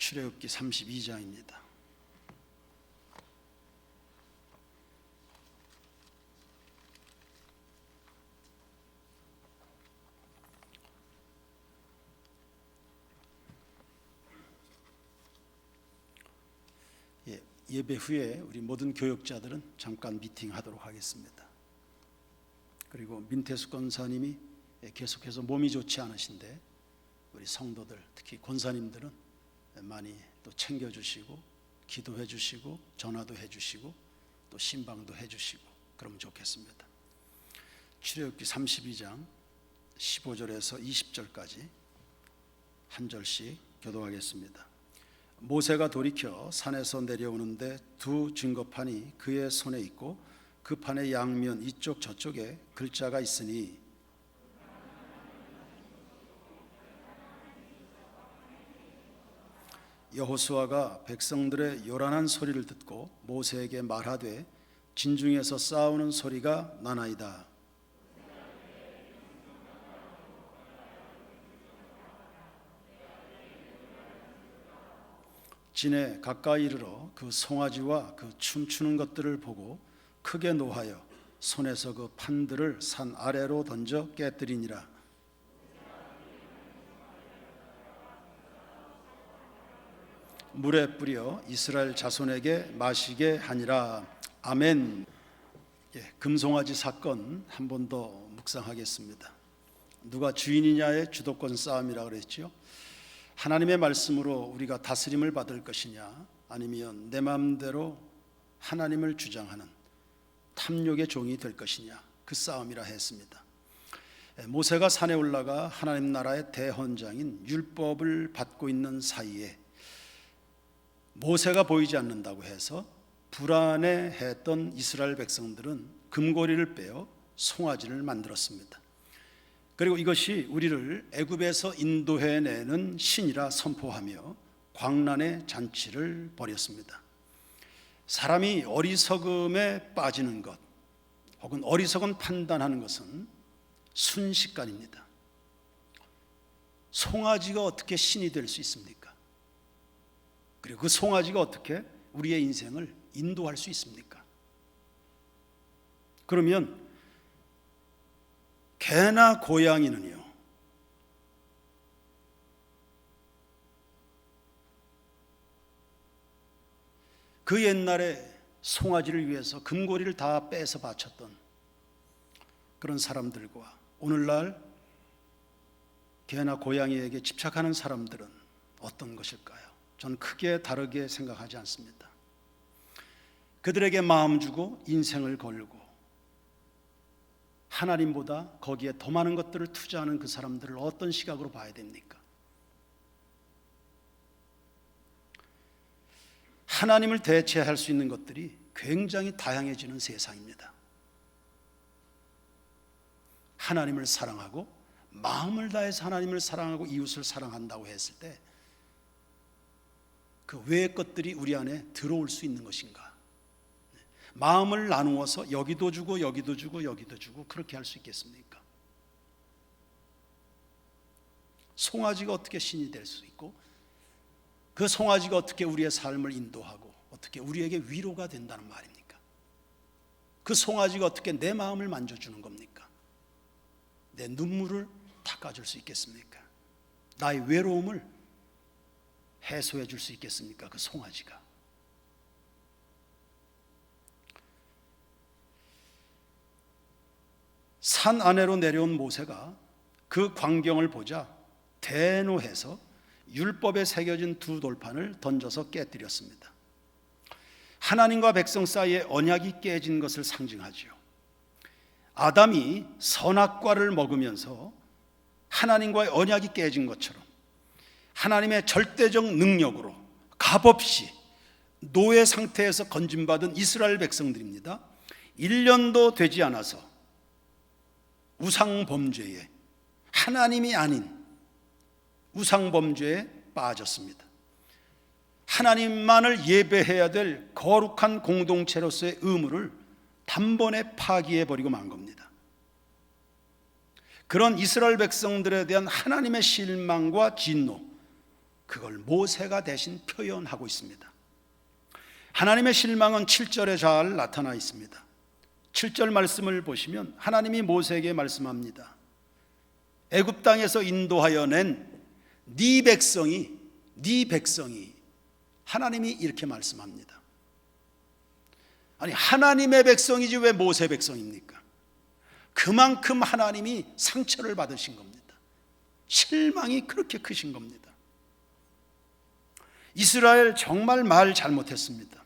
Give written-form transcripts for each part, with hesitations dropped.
출애굽기 32장입니다. 예배 후에 우리 모든 교역자들은 잠깐 미팅하도록 하겠습니다. 그리고 민태수 권사님이 계속해서 몸이 좋지 않으신데 우리 성도들, 특히 권사님들은 많이 또 챙겨주시고 기도해 주시고 전화도 해주시고 또 신방도 해주시고 그러면 좋겠습니다. 출애굽기 32장 15절에서 20절까지 한 절씩 교도하겠습니다. 모세가 돌이켜 산에서 내려오는데 두 증거판이 그의 손에 있고 그 판의 양면 이쪽 저쪽에 글자가 있으니 여호수아가 백성들의 요란한 소리를 듣고 모세에게 말하되 진중에서 싸우는 소리가 나나이다. 진에 가까이 이르러 그 송아지와 그 춤추는 것들을 보고 크게 노하여 손에서 그 판들을 산 아래로 던져 깨뜨리니라. 물에 뿌려 이스라엘 자손에게 마시게 하니라. 아멘. 금송아지 사건 한 번 더 묵상하겠습니다. 누가 주인이냐의 주도권 싸움이라 그랬죠. 하나님의 말씀으로 우리가 다스림을 받을 것이냐, 아니면 내 마음대로 하나님을 주장하는 탐욕의 종이 될 것이냐, 그 싸움이라 했습니다. 모세가 산에 올라가 하나님 나라의 대헌장인 율법을 받고 있는 사이에 모세가 보이지 않는다고 해서 불안해했던 이스라엘 백성들은 금고리를 빼어 송아지를 만들었습니다. 그리고 이것이 우리를 애굽에서 인도해내는 신이라 선포하며 광란의 잔치를 벌였습니다. 사람이 어리석음에 빠지는 것 혹은 어리석은 판단하는 것은 순식간입니다. 송아지가 어떻게 신이 될 수 있습니까? 그리고 그 송아지가 어떻게 우리의 인생을 인도할 수 있습니까? 그러면 개나 고양이는요, 그 옛날에 송아지를 위해서 금고리를 다 빼서 바쳤던 그런 사람들과 오늘날 개나 고양이에게 집착하는 사람들은 어떤 것일까요? 저는 크게 다르게 생각하지 않습니다. 그들에게 마음 주고 인생을 걸고 하나님보다 거기에 더 많은 것들을 투자하는 그 사람들을 어떤 시각으로 봐야 됩니까? 하나님을 대체할 수 있는 것들이 굉장히 다양해지는 세상입니다. 하나님을 사랑하고 마음을 다해서 하나님을 사랑하고 이웃을 사랑한다고 했을 때 그 외의 것들이 우리 안에 들어올 수 있는 것인가? 마음을 나누어서 여기도 주고 여기도 주고 여기도 주고 그렇게 할 수 있겠습니까? 송아지가 어떻게 신이 될 수 있고 그 송아지가 어떻게 우리의 삶을 인도하고 어떻게 우리에게 위로가 된다는 말입니까? 그 송아지가 어떻게 내 마음을 만져주는 겁니까? 내 눈물을 닦아줄 수 있겠습니까? 나의 외로움을 해소해 줄 수 있겠습니까? 그 송아지가. 산 아래로 내려온 모세가 그 광경을 보자 대노해서 율법에 새겨진 두 돌판을 던져서 깨뜨렸습니다. 하나님과 백성 사이에 언약이 깨진 것을 상징하지요. 아담이 선악과를 먹으면서 하나님과의 언약이 깨진 것처럼 하나님의 절대적 능력으로 값없이 노예 상태에서 건진받은 이스라엘 백성들입니다. 1년도 되지 않아서 우상범죄에, 하나님이 아닌 우상범죄에 빠졌습니다. 하나님만을 예배해야 될 거룩한 공동체로서의 의무를 단번에 파기해버리고 만 겁니다. 그런 이스라엘 백성들에 대한 하나님의 실망과 진노, 그걸 모세가 대신 표현하고 있습니다. 하나님의 실망은 7절에 잘 나타나 있습니다. 7절 말씀을 보시면 하나님이 모세에게 말씀합니다. 애굽 땅에서 인도하여 낸 네 백성이 하나님이 이렇게 말씀합니다. 아니, 하나님의 백성이지 왜 모세 백성입니까? 그만큼 하나님이 상처를 받으신 겁니다. 실망이 그렇게 크신 겁니다. 이스라엘 정말 말 잘못했습니다.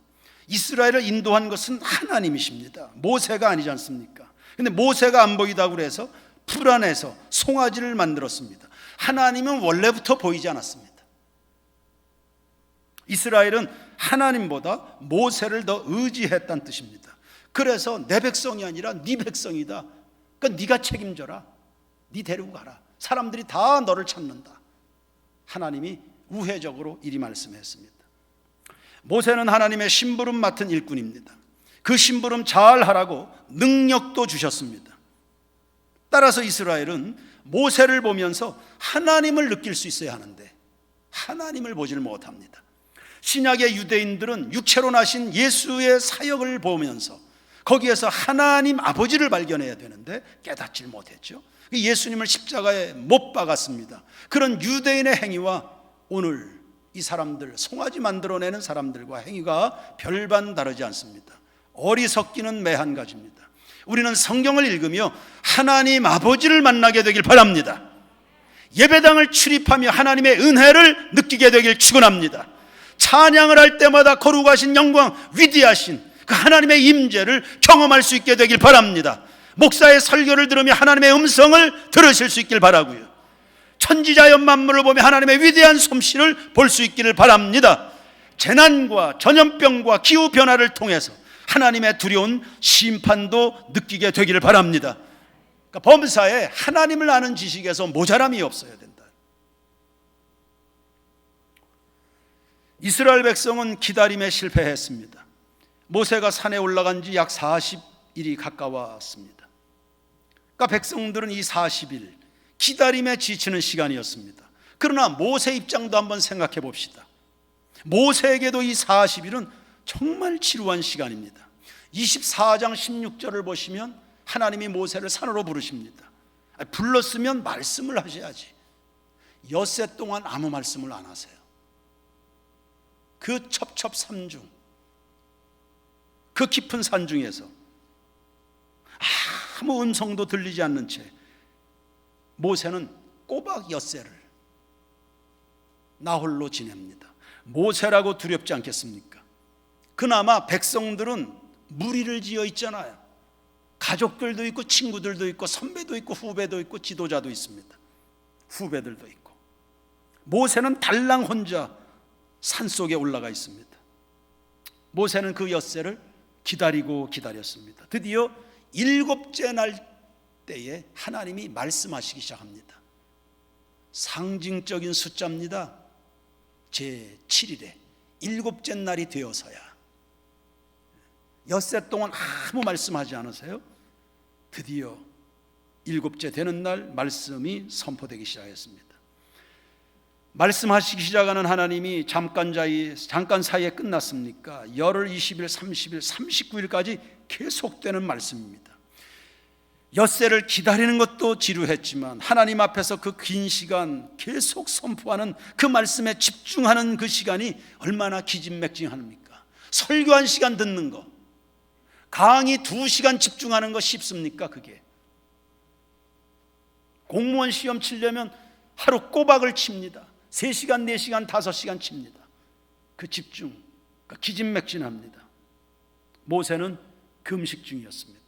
이스라엘을 인도한 것은 하나님이십니다. 모세가 아니지 않습니까? 근데 모세가 안 보이다고 그래서 불안해서 송아지를 만들었습니다. 하나님은 원래부터 보이지 않았습니다. 이스라엘은 하나님보다 모세를 더 의지했다는 뜻입니다. 그래서 내 백성이 아니라 네 백성이다. 그러니까 네가 책임져라. 네 데리고 가라. 사람들이 다 너를 찾는다. 하나님이 우회적으로 이리 말씀했습니다. 모세는 하나님의 심부름 맡은 일꾼입니다. 그 심부름 잘 하라고 능력도 주셨습니다. 따라서 이스라엘은 모세를 보면서 하나님을 느낄 수 있어야 하는데 하나님을 보지를 못합니다. 신약의 유대인들은 육체로 나신 예수의 사역을 보면서 거기에서 하나님 아버지를 발견해야 되는데 깨닫질 못했죠. 예수님을 십자가에 못 박았습니다. 그런 유대인의 행위와 오늘 이 사람들, 송아지 만들어내는 사람들과 행위가 별반 다르지 않습니다. 어리석기는 매 한 가지입니다. 우리는 성경을 읽으며 하나님 아버지를 만나게 되길 바랍니다. 예배당을 출입하며 하나님의 은혜를 느끼게 되길 축원합니다. 찬양을 할 때마다 거룩하신 영광, 위대하신 그 하나님의 임재를 경험할 수 있게 되길 바랍니다. 목사의 설교를 들으며 하나님의 음성을 들으실 수 있길 바라고요. 천지자연 만물을 보며 하나님의 위대한 솜씨를 볼 수 있기를 바랍니다. 재난과 전염병과 기후변화를 통해서 하나님의 두려운 심판도 느끼게 되기를 바랍니다. 그러니까 범사에 하나님을 아는 지식에서 모자람이 없어야 된다. 이스라엘 백성은 기다림에 실패했습니다. 모세가 산에 올라간 지 약 40일이 가까웠습니다. 그러니까 백성들은 이 40일 기다림에 지치는 시간이었습니다. 그러나 모세 입장도 한번 생각해 봅시다. 모세에게도 이 40일은 정말 지루한 시간입니다. 24장 16절을 보시면 하나님이 모세를 산으로 부르십니다. 불렀으면 말씀을 하셔야지. 엿새 동안 아무 말씀을 안 하세요. 그 첩첩산중, 그 깊은 산 중에서 아무 음성도 들리지 않는 채 모세는 꼬박 엿새를 나홀로 지냅니다. 모세라고 두렵지 않겠습니까? 그나마 백성들은 무리를 지어 있잖아요. 가족들도 있고 친구들도 있고 선배도 있고 후배도 있고 지도자도 있습니다. 후배들도 있고. 모세는 달랑 혼자 산속에 올라가 있습니다. 모세는 그 엿새를 기다리고 기다렸습니다. 드디어 7째 날 때에 하나님이 말씀하시기 시작합니다. 상징적인 숫자입니다. 제7일에 7째 날이 되어서야. 엿새 동안 아무 말씀하지 않으세요? 드디어 7째 되는 날 말씀이 선포되기 시작했습니다. 말씀하시기 시작하는 하나님이 잠깐 사이에 끝났습니까? 열흘, 20일, 30일, 39일까지 계속되는 말씀입니다. 엿새를 기다리는 것도 지루했지만 하나님 앞에서 그 긴 시간 계속 선포하는 그 말씀에 집중하는 그 시간이 얼마나 기진맥진합니까? 설교 1시간 듣는 거, 강의 2시간 집중하는 거 쉽습니까? 그게 공무원 시험 치려면 하루 꼬박을 칩니다. 3시간, 4시간, 5시간 칩니다. 그 집중, 기진맥진합니다. 모세는 금식 중이었습니다.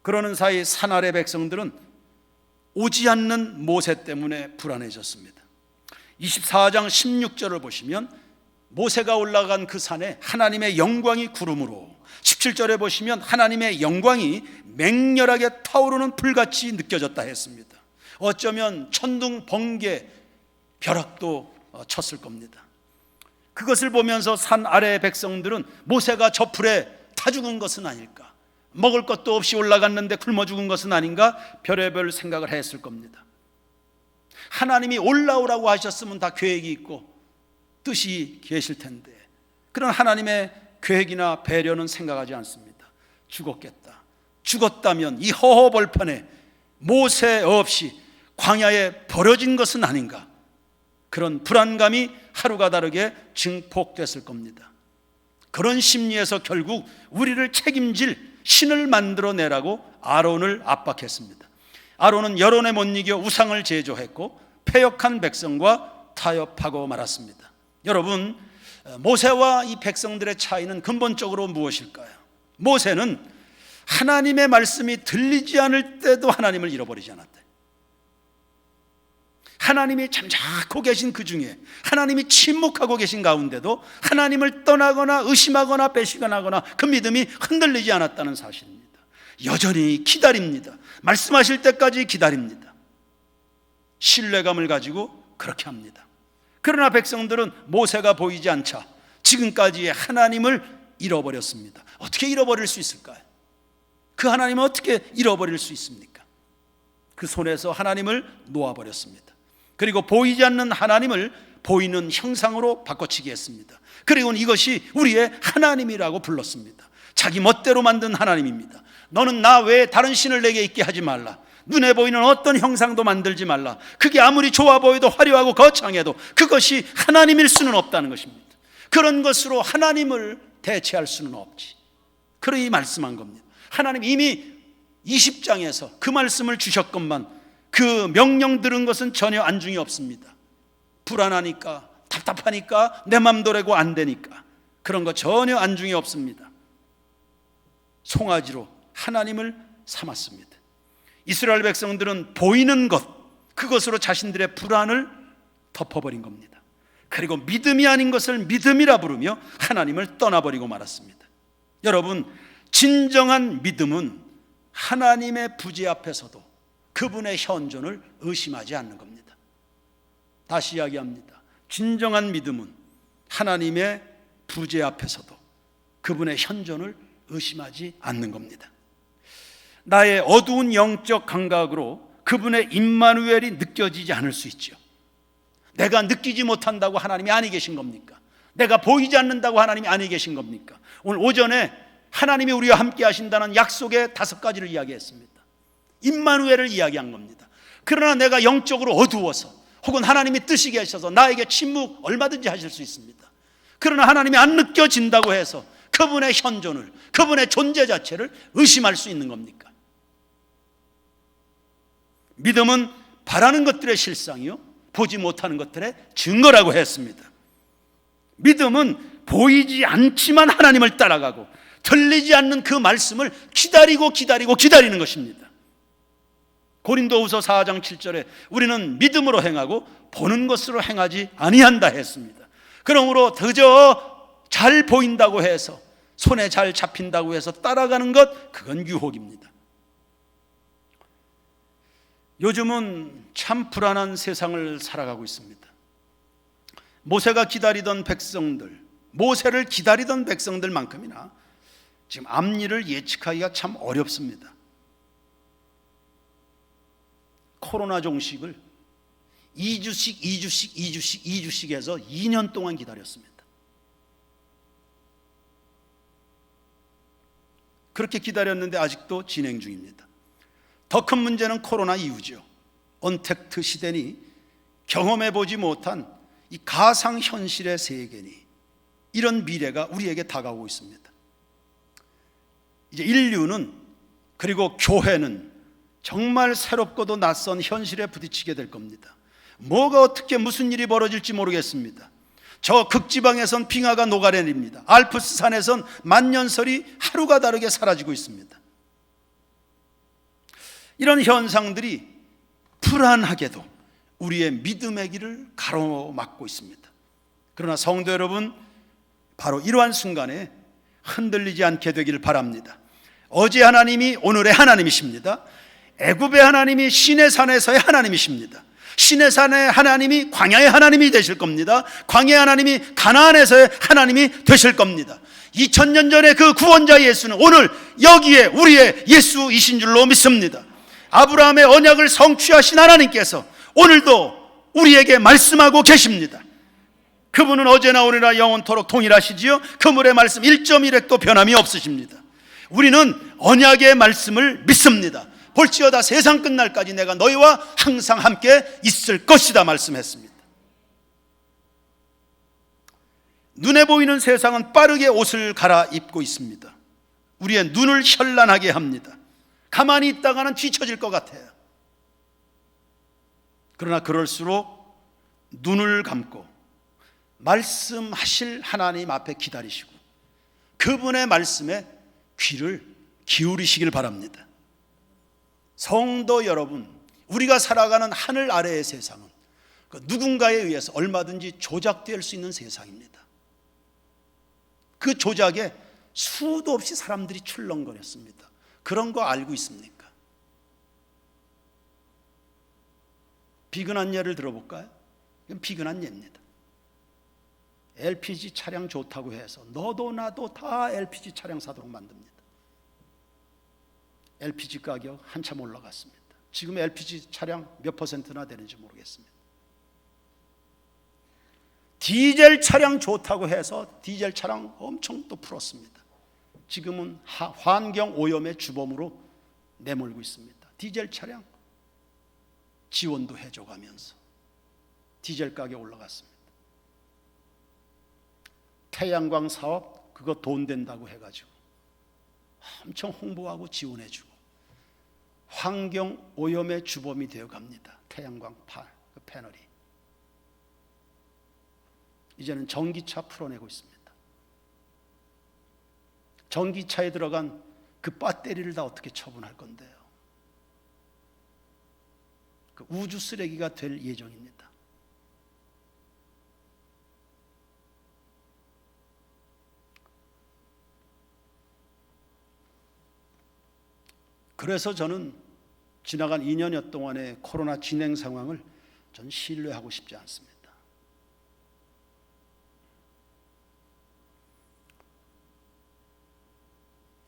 그러는 사이 산 아래 백성들은 오지 않는 모세 때문에 불안해졌습니다. 24장 16절을 보시면 모세가 올라간 그 산에 하나님의 영광이 구름으로, 17절에 보시면 하나님의 영광이 맹렬하게 타오르는 불같이 느껴졌다 했습니다. 어쩌면 천둥, 번개, 벼락도 쳤을 겁니다. 그것을 보면서 산 아래의 백성들은 모세가 저 불에 타 죽은 것은 아닐까, 먹을 것도 없이 올라갔는데 굶어 죽은 것은 아닌가 별의별 생각을 했을 겁니다. 하나님이 올라오라고 하셨으면 다 계획이 있고 뜻이 계실 텐데 그런 하나님의 계획이나 배려는 생각하지 않습니다. 죽었겠다. 죽었다면 이 허허벌판에 모세 없이 광야에 버려진 것은 아닌가, 그런 불안감이 하루가 다르게 증폭됐을 겁니다. 그런 심리에서 결국 우리를 책임질 신을 만들어내라고 아론을 압박했습니다. 아론은 여론에 못 이겨 우상을 제조했고 패역한 백성과 타협하고 말았습니다. 여러분, 모세와 이 백성들의 차이는 근본적으로 무엇일까요? 모세는 하나님의 말씀이 들리지 않을 때도 하나님을 잃어버리지 않았다. 하나님이 잠자코 계신 그 중에, 하나님이 침묵하고 계신 가운데도 하나님을 떠나거나 의심하거나 배신하거나 그 믿음이 흔들리지 않았다는 사실입니다. 여전히 기다립니다. 말씀하실 때까지 기다립니다. 신뢰감을 가지고 그렇게 합니다. 그러나 백성들은 모세가 보이지 않자 지금까지의 하나님을 잃어버렸습니다. 어떻게 잃어버릴 수 있을까요? 그 하나님을 어떻게 잃어버릴 수 있습니까? 그 손에서 하나님을 놓아버렸습니다. 그리고 보이지 않는 하나님을 보이는 형상으로 바꿔치기 했습니다. 그리고 이것이 우리의 하나님이라고 불렀습니다. 자기 멋대로 만든 하나님입니다. 너는 나 외에 다른 신을 내게 있게 하지 말라. 눈에 보이는 어떤 형상도 만들지 말라. 그게 아무리 좋아 보여도 화려하고 거창해도 그것이 하나님일 수는 없다는 것입니다. 그런 것으로 하나님을 대체할 수는 없지. 그러니 말씀한 겁니다. 하나님 이미 20장에서 그 말씀을 주셨건만 그 명령 들은 것은 전혀 안중이 없습니다. 불안하니까, 답답하니까, 내 맘대로 안 되니까 그런 거 전혀 안중이 없습니다. 송아지로 하나님을 삼았습니다. 이스라엘 백성들은 보이는 것, 그것으로 자신들의 불안을 덮어버린 겁니다. 그리고 믿음이 아닌 것을 믿음이라 부르며 하나님을 떠나버리고 말았습니다. 여러분, 진정한 믿음은 하나님의 부재 앞에서도 그분의 현존을 의심하지 않는 겁니다. 다시 이야기합니다. 진정한 믿음은 하나님의 부재 앞에서도 그분의 현존을 의심하지 않는 겁니다. 나의 어두운 영적 감각으로 그분의 임마누엘이 느껴지지 않을 수 있죠. 내가 느끼지 못한다고 하나님이 아니 계신 겁니까? 내가 보이지 않는다고 하나님이 아니 계신 겁니까? 오늘 오전에 하나님이 우리와 함께 하신다는 약속의 5가지를 이야기했습니다. 임마누엘을 이야기한 겁니다. 그러나 내가 영적으로 어두워서 혹은 하나님이 뜻이 계셔서 나에게 침묵 얼마든지 하실 수 있습니다. 그러나 하나님이 안 느껴진다고 해서 그분의 현존을, 그분의 존재 자체를 의심할 수 있는 겁니까? 믿음은 바라는 것들의 실상이요 보지 못하는 것들의 증거라고 했습니다. 믿음은 보이지 않지만 하나님을 따라가고 들리지 않는 그 말씀을 기다리는 것입니다. 고린도후서 4장 7절에 우리는 믿음으로 행하고 보는 것으로 행하지 아니한다 했습니다. 그러므로 그저 잘 보인다고 해서, 손에 잘 잡힌다고 해서 따라가는 것, 그건 유혹입니다. 요즘은 참 불안한 세상을 살아가고 있습니다. 모세가 기다리던 백성들, 모세를 기다리던 백성들만큼이나 지금 앞일을 예측하기가 참 어렵습니다. 코로나 종식을 2주씩 해서 2년 동안 기다렸습니다. 그렇게 기다렸는데 아직도 진행 중입니다. 더 큰 문제는 코로나 이후죠. 언택트 시대니 경험해보지 못한 이 가상현실의 세계니 이런 미래가 우리에게 다가오고 있습니다. 이제 인류는, 그리고 교회는 정말 새롭고도 낯선 현실에 부딪히게 될 겁니다. 뭐가 어떻게 무슨 일이 벌어질지 모르겠습니다. 저 극지방에선 빙하가 녹아내립니다. 알프스 산에선 만년설이 하루가 다르게 사라지고 있습니다. 이런 현상들이 불안하게도 우리의 믿음의 길을 가로막고 있습니다. 그러나 성도 여러분, 바로 이러한 순간에 흔들리지 않게 되기를 바랍니다. 어제 하나님이 오늘의 하나님이십니다. 애굽의 하나님이 시내산에서의 하나님이십니다. 시내산의 하나님이 광야의 하나님이 되실 겁니다. 광야의 하나님이 가나안에서의 하나님이 되실 겁니다. 2000년 전에 그 구원자 예수는 오늘 여기에 우리의 예수이신 줄로 믿습니다. 아브라함의 언약을 성취하신 하나님께서 오늘도 우리에게 말씀하고 계십니다. 그분은 어제나 오늘이나 영원토록 동일하시지요. 그물의 말씀 1.1획도 변함이 없으십니다. 우리는 언약의 말씀을 믿습니다. 볼지어다 세상 끝날까지 내가 너희와 항상 함께 있을 것이다 말씀했습니다. 눈에 보이는 세상은 빠르게 옷을 갈아입고 있습니다. 우리의 눈을 현란하게 합니다. 가만히 있다가는 뒤처질 것 같아요. 그러나 그럴수록 눈을 감고 말씀하실 하나님 앞에 기다리시고 그분의 말씀에 귀를 기울이시길 바랍니다. 성도 여러분, 우리가 살아가는 하늘 아래의 세상은 누군가에 의해서 얼마든지 조작될 수 있는 세상입니다. 그 조작에 수도 없이 사람들이 출렁거렸습니다. 그런 거 알고 있습니까? 비근한 예를 들어볼까요? 이건 비근한 예입니다. LPG 차량 좋다고 해서 너도 나도 다 LPG 차량 사도록 만듭니다. LPG 가격 한참 올라갔습니다. 지금 LPG 차량 몇 퍼센트나 되는지 모르겠습니다. 디젤 차량 좋다고 해서 디젤 차량 엄청 또 풀었습니다. 지금은 환경 오염의 주범으로 내몰고 있습니다. 디젤 차량 지원도 해줘가면서 디젤 가격 올라갔습니다. 태양광 사업 그거 돈 된다고 해가지고 엄청 홍보하고 지원해주고 환경 오염의 주범이 되어갑니다. 태양광 패널이 이제는 전기차 풀어내고 있습니다. 전기차에 들어간 그 배터리를 다 어떻게 처분할 건데요? 그 우주 쓰레기가 될 예정입니다. 그래서 저는 지나간 2년여 동안의 코로나 진행 상황을 전 신뢰하고 싶지 않습니다.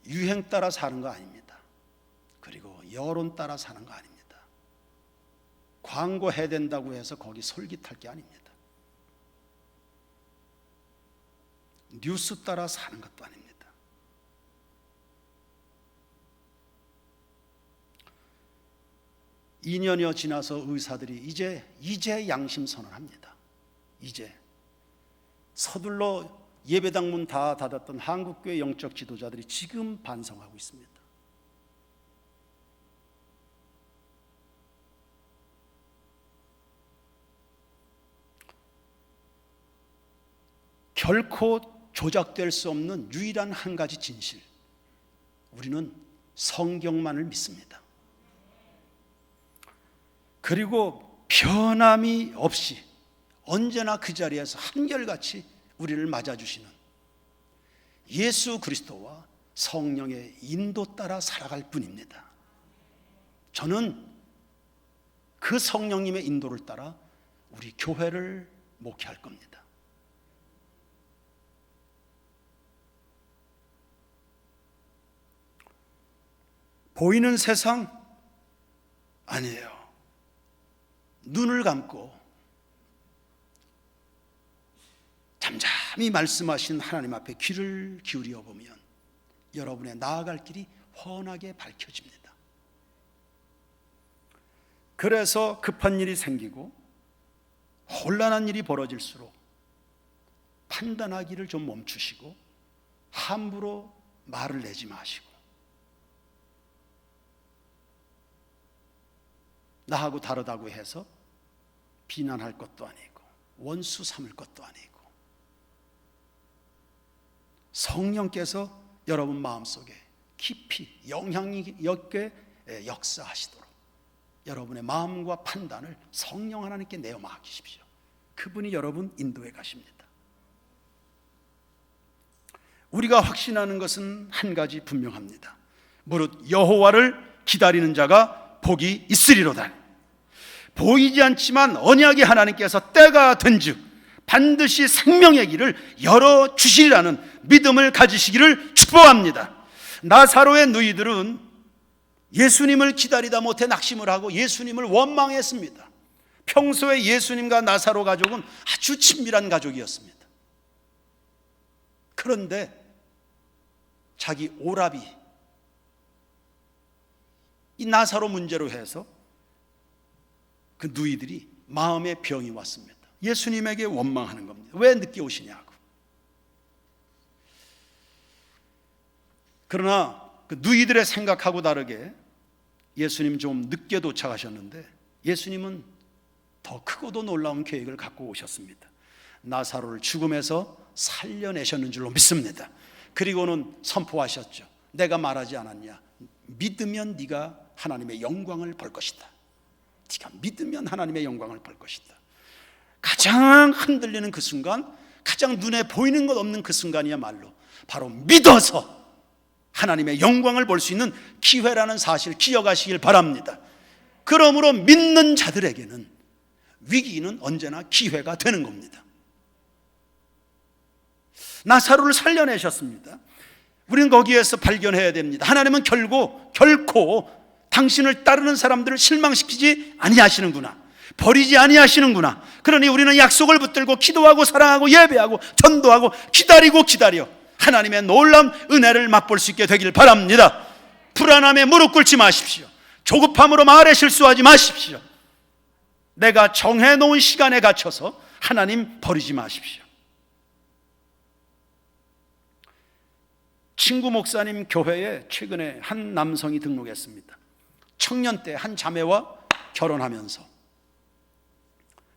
유행 따라 사는 거 아닙니다. 그리고 여론 따라 사는 거 아닙니다. 광고해야 된다고 해서 거기 솔깃할 게 아닙니다. 뉴스 따라 사는 것도 아닙니다. 이 년여 지나서 의사들이 이제 양심 선언합니다. 이제 서둘러 예배당 문 다 닫았던 한국교회 영적 지도자들이 지금 반성하고 있습니다. 결코 조작될 수 없는 유일한 한 가지 진실, 우리는 성경만을 믿습니다. 그리고 변함이 없이 언제나 그 자리에서 한결같이 우리를 맞아주시는 예수 그리스도와 성령의 인도 따라 살아갈 뿐입니다. 저는 그 성령님의 인도를 따라 우리 교회를 목회할 겁니다. 보이는 세상 아니에요. 눈을 감고 잠잠히 말씀하신 하나님 앞에 귀를 기울여 보면 여러분의 나아갈 길이 훤하게 밝혀집니다. 그래서 급한 일이 생기고 혼란한 일이 벌어질수록 판단하기를 좀 멈추시고 함부로 말을 내지 마시고 나하고 다르다고 해서 비난할 것도 아니고 원수 삼을 것도 아니고 성령께서 여러분 마음속에 깊이 영향력 있게 역사하시도록 여러분의 마음과 판단을 성령 하나님께 내어 맡기십시오. 그분이 여러분 인도해 가십니다. 우리가 확신하는 것은 한 가지 분명합니다. 무릇 여호와를 기다리는 자가 복이 있으리로다. 보이지 않지만 언약의 하나님께서 때가 된즉 반드시 생명의 길을 열어주시리라는 믿음을 가지시기를 축복합니다. 나사로의 누이들은 예수님을 기다리다 못해 낙심을 하고 예수님을 원망했습니다. 평소에 예수님과 나사로 가족은 아주 친밀한 가족이었습니다. 그런데 자기 오라비 이 나사로 문제로 해서 그 누이들이 마음에 병이 왔습니다. 예수님에게 원망하는 겁니다. 왜 늦게 오시냐고. 그러나 그 누이들의 생각하고 다르게 예수님 좀 늦게 도착하셨는데 예수님은 더 크고도 놀라운 계획을 갖고 오셨습니다. 나사로를 죽음에서 살려내셨는 줄로 믿습니다. 그리고는 선포하셨죠. 내가 말하지 않았냐. 믿으면 네가 하나님의 영광을 볼 것이다. 네가 믿으면 하나님의 영광을 볼 것이다. 가장 흔들리는 그 순간, 가장 눈에 보이는 것 없는 그 순간이야말로 바로 믿어서 하나님의 영광을 볼 수 있는 기회라는 사실 기억하시길 바랍니다. 그러므로 믿는 자들에게는 위기는 언제나 기회가 되는 겁니다. 나사로를 살려내셨습니다. 우리는 거기에서 발견해야 됩니다. 하나님은 결코 당신을 따르는 사람들을 실망시키지 아니하시는구나, 버리지 아니하시는구나. 그러니 우리는 약속을 붙들고 기도하고 사랑하고 예배하고 전도하고 기다려 하나님의 놀라운 은혜를 맛볼 수 있게 되길 바랍니다. 불안함에 무릎 꿇지 마십시오. 조급함으로 말에 실수하지 마십시오. 내가 정해놓은 시간에 갇혀서 하나님 버리지 마십시오. 친구 목사님 교회에 최근에 한 남성이 등록했습니다. 청년 때 한 자매와 결혼하면서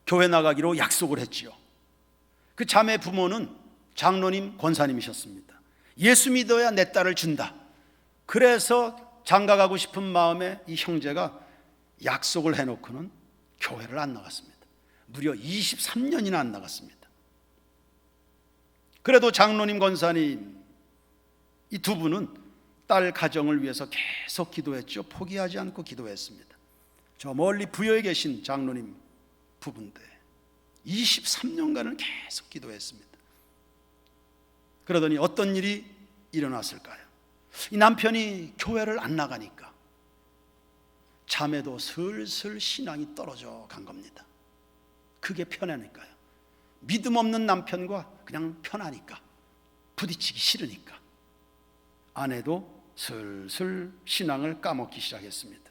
교회 나가기로 약속을 했지요. 그 자매 부모는 장로님, 권사님이셨습니다. 예수 믿어야 내 딸을 준다. 그래서 장가가고 싶은 마음에 이 형제가 약속을 해놓고는 교회를 안 나갔습니다. 무려 23년이나 안 나갔습니다. 그래도 장로님, 권사님 이 두 분은 딸 가정을 위해서 계속 기도했죠. 포기하지 않고 기도했습니다. 저 멀리 부여에 계신 장로님 부부인데 23년간을 계속 기도했습니다. 그러더니 어떤 일이 일어났을까요? 이 남편이 교회를 안 나가니까 자매도 슬슬 신앙이 떨어져 간 겁니다. 그게 편하니까요. 믿음 없는 남편과 그냥 편하니까, 부딪히기 싫으니까 아내도 슬슬 신앙을 까먹기 시작했습니다.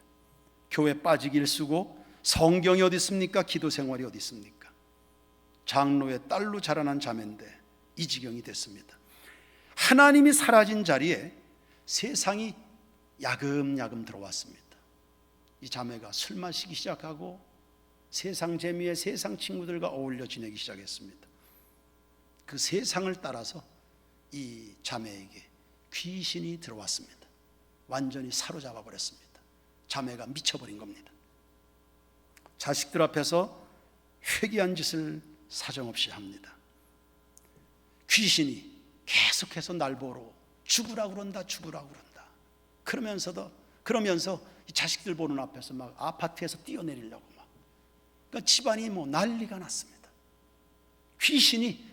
교회 빠지기를 쓰고 성경이 어디 있습니까? 기도 생활이 어디 있습니까? 장로의 딸로 자라난 자매인데 이 지경이 됐습니다. 하나님이 사라진 자리에 세상이 야금야금 들어왔습니다. 이 자매가 술 마시기 시작하고 세상 재미에 세상 친구들과 어울려 지내기 시작했습니다. 그 세상을 따라서 이 자매에게 귀신이 들어왔습니다. 완전히 사로잡아 버렸습니다. 자매가 미쳐버린 겁니다. 자식들 앞에서 회개한 짓을 사정없이 합니다. 귀신이 계속해서 날 보러 죽으라 그런다. 그러면서 이 자식들 보는 앞에서 막 아파트에서 뛰어내리려고 막. 그러니까 집안이 난리가 났습니다. 귀신이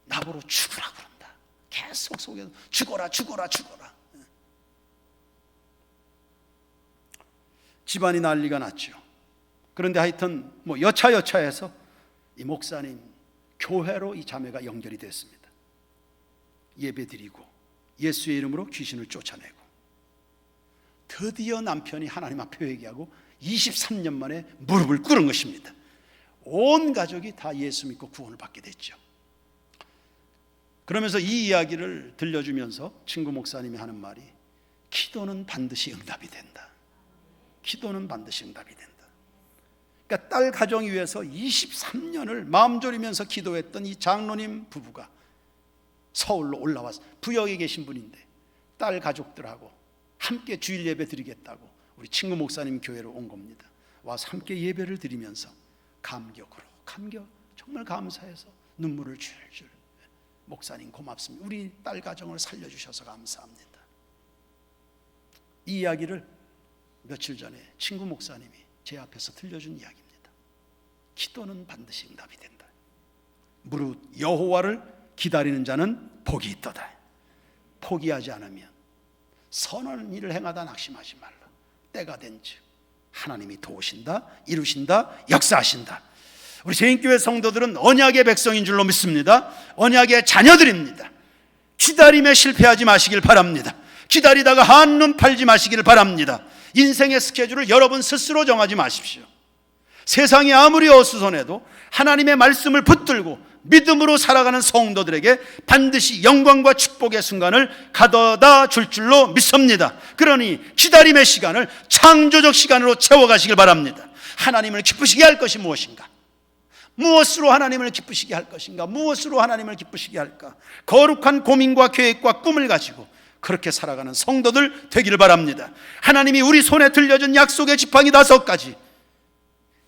나보러 죽으라 그런다. 계속 속에서 죽어라. 집안이 난리가 났죠. 그런데 하여튼 여차여차해서 이 목사님 교회로 이 자매가 연결이 됐습니다. 예배드리고 예수의 이름으로 귀신을 쫓아내고 드디어 남편이 하나님 앞에 회개하고 23년 만에 무릎을 꿇은 것입니다. 온 가족이 다 예수 믿고 구원을 받게 됐죠. 그러면서 이 이야기를 들려주면서 친구 목사님이 하는 말이 기도는 반드시 응답이 된다. 기도는 반드시 응답이 된다. 그러니까 딸 가정 위해서 23년을 마음 졸이면서 기도했던 이 장로님 부부가 서울로 올라와서 부여에 계신 분인데 딸 가족들하고 함께 주일 예배 드리겠다고 우리 친구 목사님 교회로 온 겁니다. 와서 함께 예배를 드리면서 정말 감사해서 눈물을 줄줄, 목사님 고맙습니다. 우리 딸 가정을 살려주셔서 감사합니다. 이 이야기를 며칠 전에 친구 목사님이 제 앞에서 들려준 이야기입니다. 기도는 반드시 응답이 된다. 무릇 여호와를 기다리는 자는 복이 있도다. 포기하지 않으면 선한 일을 행하다 낙심하지 말라. 때가 된즉 하나님이 도우신다, 이루신다, 역사하신다. 우리 재인교회 성도들은 언약의 백성인 줄로 믿습니다. 언약의 자녀들입니다. 기다림에 실패하지 마시길 바랍니다. 기다리다가 한눈 팔지 마시길 바랍니다. 인생의 스케줄을 여러분 스스로 정하지 마십시오. 세상이 아무리 어수선해도 하나님의 말씀을 붙들고 믿음으로 살아가는 성도들에게 반드시 영광과 축복의 순간을 가져다 줄 줄로 믿습니다. 그러니 기다림의 시간을 창조적 시간으로 채워가시길 바랍니다. 하나님을 기쁘시게 할 것이 무엇인가? 무엇으로 하나님을 기쁘시게 할 것인가? 무엇으로 하나님을 기쁘시게 할까? 거룩한 고민과 계획과 꿈을 가지고 그렇게 살아가는 성도들 되기를 바랍니다. 하나님이 우리 손에 들려준 약속의 지팡이 5가지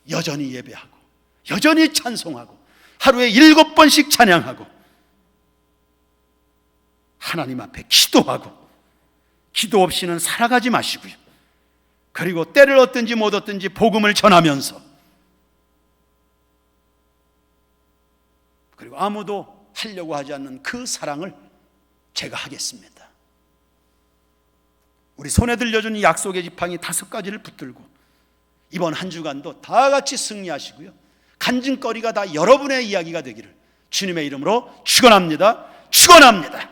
여전히 예배하고 여전히 찬송하고 하루에 7번씩 찬양하고 하나님 앞에 기도하고 기도 없이는 살아가지 마시고요. 그리고 때를 얻든지 못 얻든지 복음을 전하면서 그리고 아무도 하려고 하지 않는 그 사랑을 제가 하겠습니다. 우리 손에 들려준 이 약속의 지팡이 5가지를 붙들고 이번 한 주간도 다 같이 승리하시고요. 간증거리가 다 여러분의 이야기가 되기를 주님의 이름으로 축원합니다. 축원합니다.